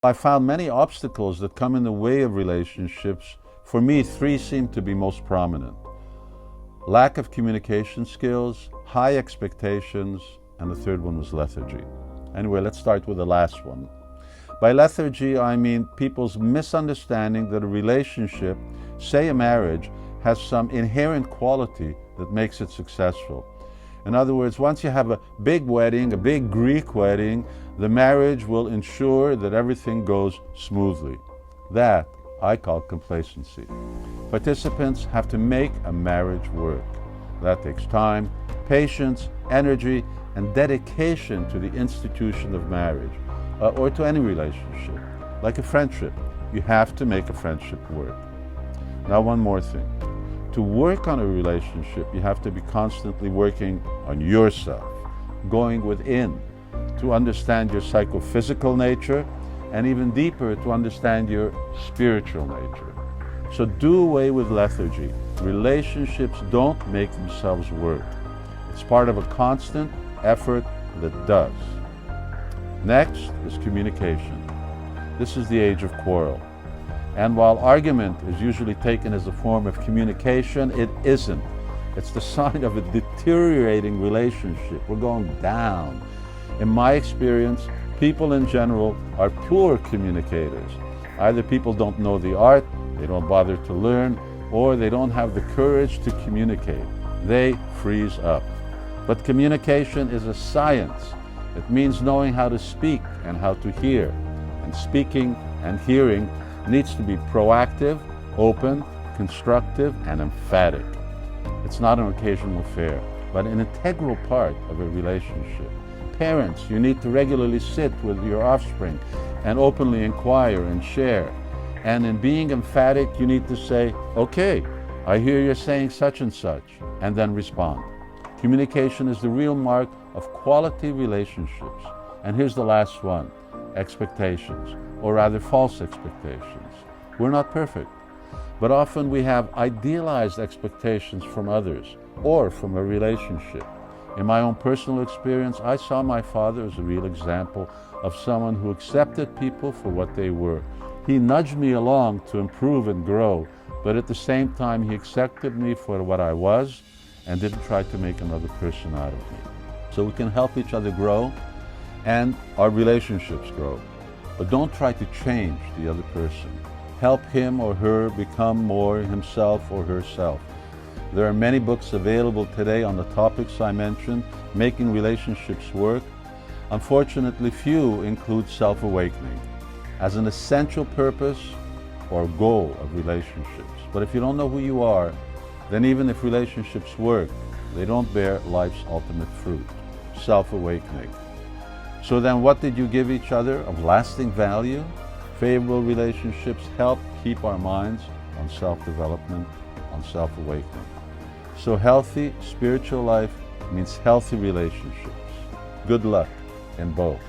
I found many obstacles that come in the way of relationships. For me, three seem to be most prominent: lack of communication skills, high expectations, and the third one was lethargy. Anyway, let's start with the last one. By lethargy, I mean people's misunderstanding that a relationship, say a marriage, has some inherent quality that makes it successful. In other words, once you have a big wedding, a big Greek wedding, the marriage will ensure that everything goes smoothly. That I call complacency. Participants have to make a marriage work. That takes time, patience, energy, and dedication to the institution of marriage, or to any relationship. Like a friendship, you have to make a friendship work. Now, one more thing. To work on a relationship, you have to be constantly working on yourself, going within to understand your psychophysical nature, and even deeper to understand your spiritual nature. So do away with lethargy. Relationships don't make themselves work. It's part of a constant effort that does. Next is communication. This is the age of quarrel. And while argument is usually taken as a form of communication, it isn't. It's the sign of a deteriorating relationship. We're going down. In my experience, people in general are poor communicators. Either people don't know the art, they don't bother to learn, or they don't have the courage to communicate. They freeze up. But communication is a science. It means knowing how to speak and how to hear. And speaking and hearing needs to be proactive, open, constructive, and emphatic. It's not an occasional affair, but an integral part of a relationship. Parents, you need to regularly sit with your offspring and openly inquire and share. And in being emphatic, you need to say, okay, I hear you're saying such and such, and then respond. Communication is the real mark of quality relationships. And here's the last one: expectations, or rather false expectations. We're not perfect, but often we have idealized expectations from others or from a relationship. In my own personal experience, I saw my father as a real example of someone who accepted people for what they were. He nudged me along to improve and grow, but at the same time he accepted me for what I was and didn't try to make another person out of me. So we can help each other grow and our relationships grow. But don't try to change the other person. Help him or her become more himself or herself. There are many books available today on the topics I mentioned, making relationships work. Unfortunately, few include self-awakening as an essential purpose or goal of relationships. But if you don't know who you are, then even if relationships work, they don't bear life's ultimate fruit, self-awakening. So then what did you give each other of lasting value? Favorable relationships help keep our minds on self-development, on self-awakening. So healthy spiritual life means healthy relationships. Good luck in both.